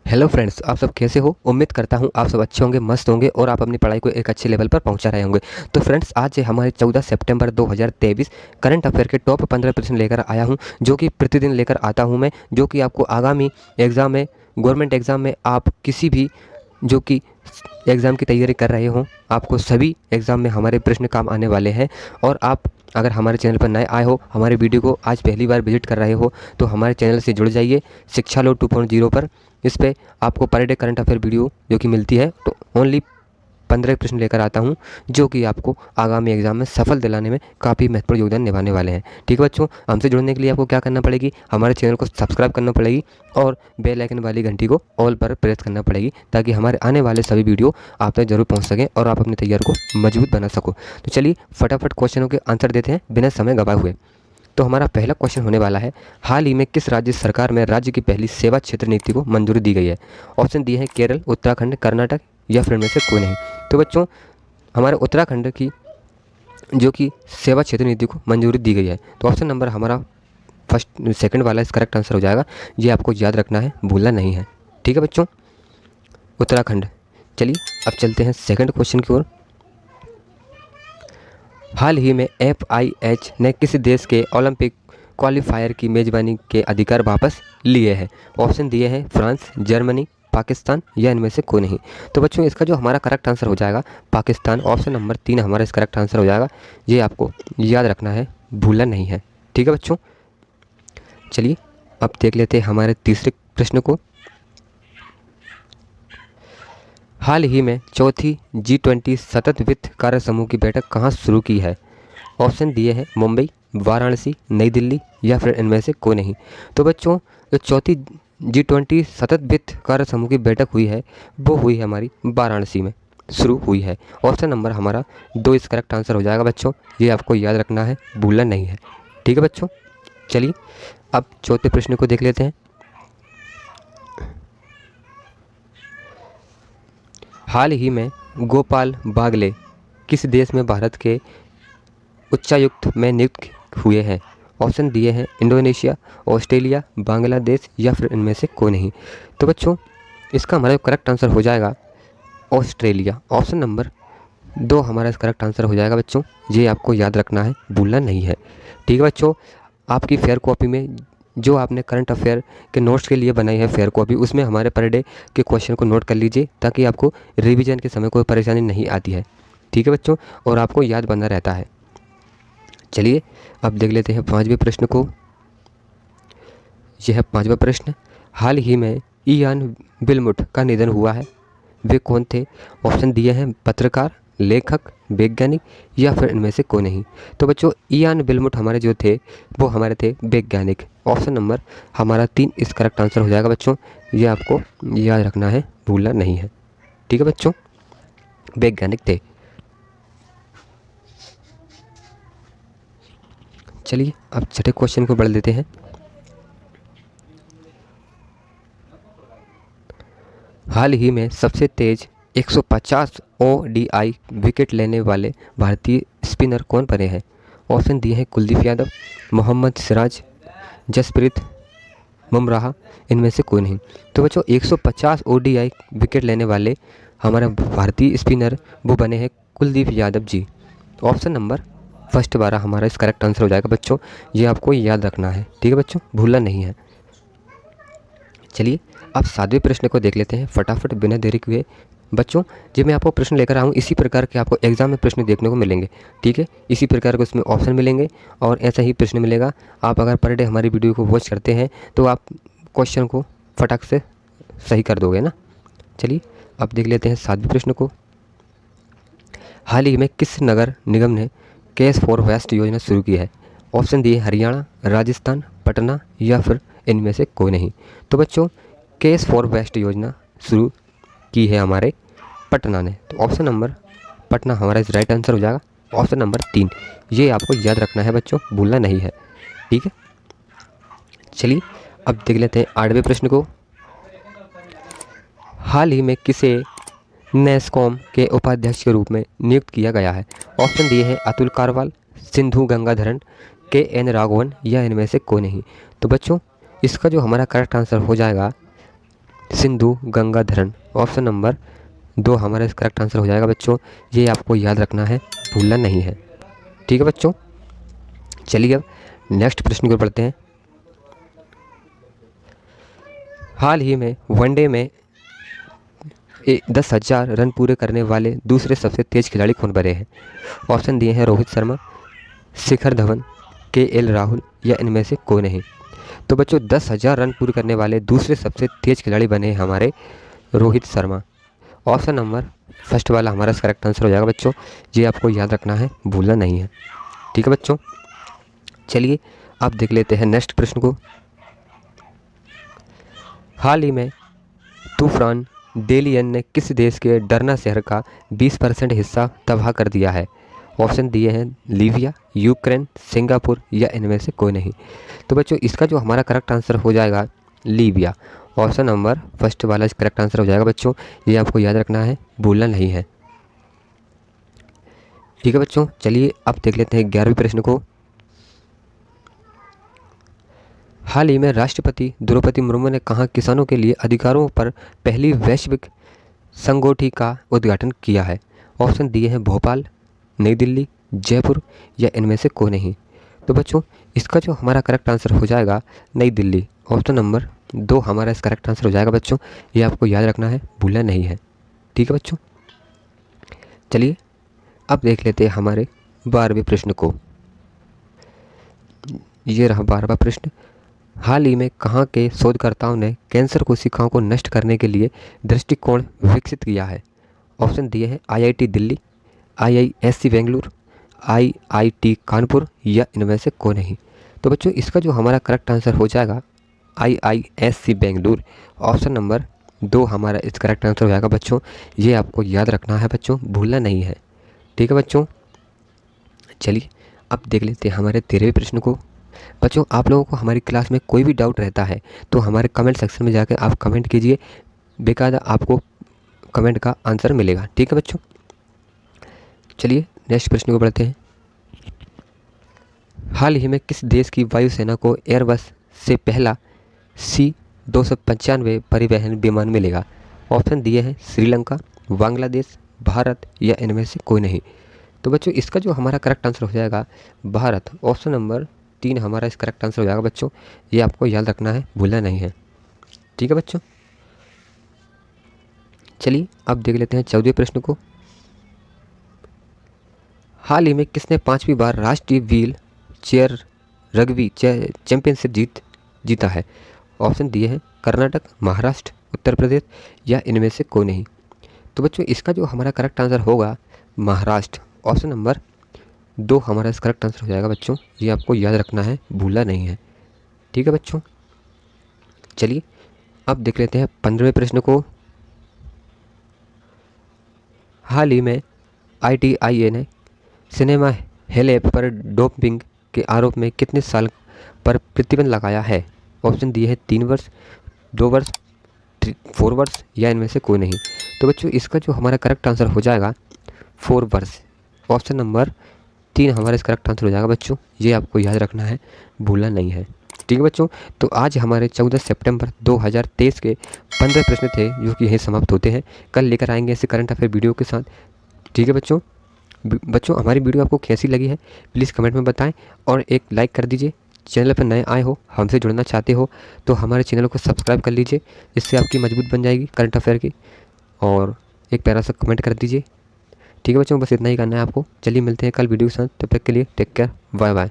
Hello friends, आप सब कैसे हो। उम्मीद करता हूँ आप सब अच्छे होंगे, मस्त होंगे और आप अपनी पढ़ाई को एक अच्छे लेवल पर पहुंचा रहे होंगे। तो फ्रेंड्स, आज हमारे 14 सितंबर 2023 करंट अफेयर के टॉप 15 प्रश्न लेकर आया हूं, जो कि प्रतिदिन लेकर आता हूं मैं, जो कि आपको आगामी एग्ज़ाम में, गवर्नमेंट एग्ज़ाम में, आप किसी भी जो कि एग्ज़ाम की तैयारी कर रहे हो, आपको सभी एग्ज़ाम में हमारे प्रश्न काम आने वाले हैं। और आप अगर हमारे चैनल पर नए आए हो, हमारे वीडियो को आज पहली बार विजिट कर रहे हो, तो हमारे चैनल से जुड़ जाइए शिक्षा लो 2.0 पर। इस पे आपको per day current affair video जो कि मिलती है, तो ओनली 15 प्रश्न लेकर आता हूँ, जो कि आपको आगामी एग्जाम में सफल दिलाने में काफ़ी महत्वपूर्ण योगदान निभाने वाले हैं। ठीक है बच्चों, हमसे जुड़ने के लिए आपको क्या करना पड़ेगी, हमारे चैनल को सब्सक्राइब करना पड़ेगी और बेल आइकन वाली घंटी को ऑल पर प्रेस करना पड़ेगी, ताकि हमारे आने वाले सभी वीडियो आप तक जरूर पहुँच सकें और आप अपनी तैयारी को मजबूत बना सको। तो चलिए फटाफट क्वेश्चनों के आंसर देते हैं बिना समय गवाए हुए। तो हमारा पहला क्वेश्चन होने वाला है, हाल ही में किस राज्य सरकार में राज्य की पहली सेवा क्षेत्र नीति को मंजूरी दी गई है। ऑप्शन दिए हैं केरल, उत्तराखंड, कर्नाटक या फिर इनमें से कोई नहीं। तो बच्चों, हमारे उत्तराखंड की जो कि सेवा क्षेत्र नीति को मंजूरी दी गई है, तो ऑप्शन नंबर हमारा फर्स्ट सेकंड वाला इस करेक्ट आंसर हो जाएगा। ये आपको याद रखना है, भूलना नहीं है। ठीक है बच्चों, उत्तराखंड। चलिए अब चलते हैं सेकंड क्वेश्चन की ओर। हाल ही में FIH ने किस देश के ओलंपिक क्वालिफायर की मेजबानी के अधिकार वापस लिए हैं। ऑप्शन दिए हैं फ्रांस, जर्मनी, पाकिस्तान या इनमें से कोई नहीं। तो बच्चों, इसका जो हमारा करेक्ट आंसर हो जाएगा पाकिस्तान। ऑप्शन नंबर 3 हमारा इस करेक्ट आंसर हो जाएगा। ये आपको याद रखना है, भूलना नहीं है। ठीक है बच्चों, चलिए अब देख लेते हैं हमारे तीसरे प्रश्न को। हाल ही में चौथी G20 सतत वित्त कार्य समूह की बैठक कहाँ शुरू की है। ऑप्शन दिए हैं मुंबई, वाराणसी, नई दिल्ली या फिर इनमें से कोई नहीं। तो बच्चों, जो चौथी G20 सतत वित्त कार्य समूह की बैठक हुई है, वो हुई है हमारी वाराणसी में शुरू हुई है। ऑप्शन नंबर हमारा 2 इस करेक्ट आंसर हो जाएगा बच्चों। ये आपको याद रखना है, भूलना नहीं है। ठीक है बच्चों, चलिए अब चौथे प्रश्न को देख लेते हैं। हाल ही में गोपाल बागले किस देश में भारत के उच्चायुक्त में नियुक्त हुए हैं। ऑप्शन दिए हैं इंडोनेशिया, ऑस्ट्रेलिया, बांग्लादेश या फिर इनमें से कोई नहीं। तो बच्चों, इसका हमारा करेक्ट आंसर हो जाएगा ऑस्ट्रेलिया। ऑप्शन नंबर 2 हमारा इस करेक्ट आंसर हो जाएगा बच्चों। ये आपको याद रखना है, भूलना नहीं है। ठीक है बच्चों, आपकी फेयर कॉपी में जो आपने करंट अफेयर के नोट्स के लिए बनाई है फेयर कॉपी, उसमें हमारे पर डे के क्वेश्चन को नोट कर लीजिए, ताकि आपको रिवीजन के समय कोई परेशानी नहीं आती है। ठीक है बच्चों, और आपको याद बना रहता है। चलिए अब देख लेते हैं पांचवें प्रश्न को। यह है पांचवा प्रश्न। हाल ही में इयान विल्मुट का निधन हुआ है, वे कौन थे। ऑप्शन दिए हैं पत्रकार, लेखक, वैज्ञानिक या फिर इनमें से कोई नहीं। तो बच्चों, इयान विल्मुट हमारे जो थे वो हमारे थे वैज्ञानिक। ऑप्शन नंबर हमारा 3 इस करेक्ट आंसर हो जाएगा बच्चों। ये आपको याद रखना है, भूलना नहीं है। ठीक है बच्चों, वैज्ञानिक थे। चलिए अब छठे क्वेश्चन को बढ़ लेते हैं। हाल ही में सबसे तेज 150 ODI विकेट लेने वाले भारतीय स्पिनर कौन बने हैं। ऑप्शन दिए हैं कुलदीप यादव, मोहम्मद सिराज, जसप्रीत बुमराह, इनमें से कोई नहीं। तो बच्चों, 150 ODI विकेट लेने वाले हमारे भारतीय स्पिनर वो बने हैं Kuldeep Yadav ji. Option number first वाला हमारा इस करेक्ट आंसर हो जाएगा बच्चों। ये आपको याद रखना है। ठीक है बच्चों, भूलना नहीं है। चलिए अब सातवें प्रश्न को देख लेते हैं फटाफट बिना देरी किए। बच्चों, जब मैं आपको प्रश्न लेकर आऊँ, इसी प्रकार के आपको एग्जाम में प्रश्न देखने को मिलेंगे। ठीक है, इसी प्रकार के उसमें ऑप्शन मिलेंगे और ऐसा ही प्रश्न मिलेगा। आप अगर पर डे हमारी वीडियो को वॉच करते हैं तो आप क्वेश्चन को फटाक से सही कर दोगे ना। चलिए अब देख लेते हैं सातवें प्रश्न को। हाल ही में किस नगर निगम ने कैश फॉर वेस्ट योजना शुरू की है। ऑप्शन दिए हरियाणा, राजस्थान, पटना या फिर इनमें से कोई नहीं। तो बच्चों, कैश फॉर वेस्ट योजना शुरू की है हमारे पटना ने। तो ऑप्शन नंबर पटना हमारा इस राइट आंसर हो जाएगा। ऑप्शन नंबर 3, ये आपको याद रखना है बच्चों, भूलना नहीं है। ठीक है, चलिए अब देख लेते हैं आठवें प्रश्न को। हाल ही में किसे नेस्कॉम के उपाध्यक्ष के रूप में नियुक्त किया गया है। ऑप्शन दिए हैं अतुल कारवाल, सिंधु गंगाधरन, KN राघवन या इनमें से कोई नहीं। तो बच्चों, इसका जो हमारा करेक्ट आंसर हो जाएगा सिंधु गंगाधरण। ऑप्शन नंबर 2 हमारा इस करेक्ट आंसर हो जाएगा बच्चों। ये आपको याद रखना है, भूलना नहीं है। ठीक है बच्चों, चलिए अब नेक्स्ट प्रश्न को पढ़ते हैं। हाल ही में वनडे में 10,000 रन पूरे करने वाले दूसरे सबसे तेज खिलाड़ी कौन बने हैं? ऑप्शन दिए हैं रोहित शर्मा, शिखर धवन, KL राहुल या इनमें से कोई नहीं। तो बच्चों 10,000 रन पूरे करने वाले दूसरे सबसे तेज खिलाड़ी बने हमारे Rohit Sharma. Option number first वाला हमारा करेक्ट आंसर हो जाएगा बच्चों। ये आपको याद रखना है, भूलना नहीं है। ठीक है बच्चों, चलिए आप देख लेते हैं नेक्स्ट प्रश्न को। हाल ही में तूफान डेलियन ने किस देश के डरना शहर का 20% हिस्सा तबाह कर दिया है? ऑप्शन दिए हैं लीबिया, यूक्रेन, सिंगापुर या इनमें से कोई नहीं। तो बच्चों इसका जो हमारा करेक्ट आंसर हो जाएगा लीबिया। ऑप्शन नंबर फर्स्ट वाला करेक्ट आंसर हो जाएगा बच्चों। ये आपको याद रखना है, भूलना नहीं है। ठीक है बच्चों, चलिए अब देख लेते हैं 11वें प्रश्न को। हाल ही में राष्ट्रपति द्रौपदी मुर्मू ने कहाँ किसानों के लिए अधिकारों पर पहली वैश्विक संगोष्ठी का उद्घाटन किया है? ऑप्शन दिए हैं भोपाल, नई दिल्ली, जयपुर या इनमें से कोई नहीं। तो बच्चों इसका जो हमारा करेक्ट आंसर हो जाएगा नई दिल्ली। ऑप्शन नंबर 2 हमारा इस करेक्ट आंसर हो जाएगा बच्चों। ये आपको याद रखना है, भूलना नहीं है। ठीक है बच्चों, चलिए अब देख लेते हैं हमारे 12वें प्रश्न को। ये रहा 12वां प्रश्न। हाल ही में कहाँ के शोधकर्ताओं ने कैंसर कोशिकाओं को नष्ट करने के लिए दृष्टिकोण विकसित किया है? ऑप्शन दिए हैं IIT Delhi, IISc Bengaluru, IIT Kanpur या इनमें से कोई नहीं। तो बच्चों इसका जो हमारा करेक्ट आंसर हो जाएगा IISc बेंगलुरु। ऑप्शन नंबर 2 हमारा इस करेक्ट आंसर हो जाएगा बच्चों। ये आपको याद रखना है बच्चों, भूलना नहीं है। ठीक है बच्चों, चलिए अब देख लेते हैं हमारे 13वें प्रश्न को। बच्चों आप लोगों को हमारी क्लास में कोई भी डाउट रहता है तो हमारे कमेंट सेक्शन में जाकर आप कमेंट कीजिए, बेकायदा आपको कमेंट का आंसर मिलेगा। ठीक है बच्चों, चलिए नेक्स्ट प्रश्न को पढ़ते हैं। हाल ही में किस देश की वायुसेना को एयरबस से पहला C-295 परिवहन विमान मिलेगा? ऑप्शन दिए हैं श्रीलंका, बांग्लादेश, भारत या इनमें से कोई नहीं। तो बच्चों इसका जो हमारा करेक्ट आंसर हो जाएगा भारत। ऑप्शन नंबर 3 हमारा इस करेक्ट आंसर हो जाएगा बच्चों। ये आपको याद रखना है, भूलना नहीं है। ठीक है बच्चों, चलिए अब देख लेते हैं 14वें प्रश्न को। हाल ही में किसने 5वीं बार राष्ट्रीय व्हील चेयर रग्बी चैंपियनशिप जीता है? ऑप्शन दिए हैं कर्नाटक, महाराष्ट्र, उत्तर प्रदेश या इनमें से कोई नहीं। तो बच्चों इसका जो हमारा करेक्ट आंसर होगा महाराष्ट्र। ऑप्शन नंबर 2 हमारा इस करेक्ट आंसर हो जाएगा बच्चों। ये आपको याद रखना है, भूलना नहीं है। ठीक है बच्चों, चलिए अब देख लेते हैं 15वें प्रश्न को। हाल ही में ITIA ने सिनेमा हेल ऐप पर डोपिंग के आरोप में कितने साल पर प्रतिबंध लगाया है? ऑप्शन दिए हैं 3 वर्ष, 2 वर्ष, 4 वर्ष या इनमें से कोई नहीं। तो बच्चों इसका जो हमारा करेक्ट आंसर हो जाएगा 4 वर्ष। ऑप्शन नंबर 3 हमारा इस करेक्ट आंसर हो जाएगा बच्चों। ये आपको याद रखना है, भूलना नहीं है। ठीक है बच्चों, तो आज हमारे 14 सितंबर 2023 के 15 प्रश्न थे जो कि यहीं समाप्त होते हैं। कल लेकर आएंगे ऐसे करंट अफेयर वीडियो के साथ। ठीक है बच्चों, हमारी वीडियो आपको कैसी लगी है प्लीज़ कमेंट में बताएं और एक लाइक कर दीजिए। चैनल पर नए आए हो, हमसे जुड़ना चाहते हो तो हमारे चैनल को सब्सक्राइब कर लीजिए, इससे आपकी मजबूत बन जाएगी करंट अफेयर की। और एक प्यारा सा कमेंट कर दीजिए। ठीक है बच्चों, बस इतना ही करना है आपको। चलिए मिलते हैं कल वीडियो के साथ, तब तक के लिए टेक केयर, बाय बाय।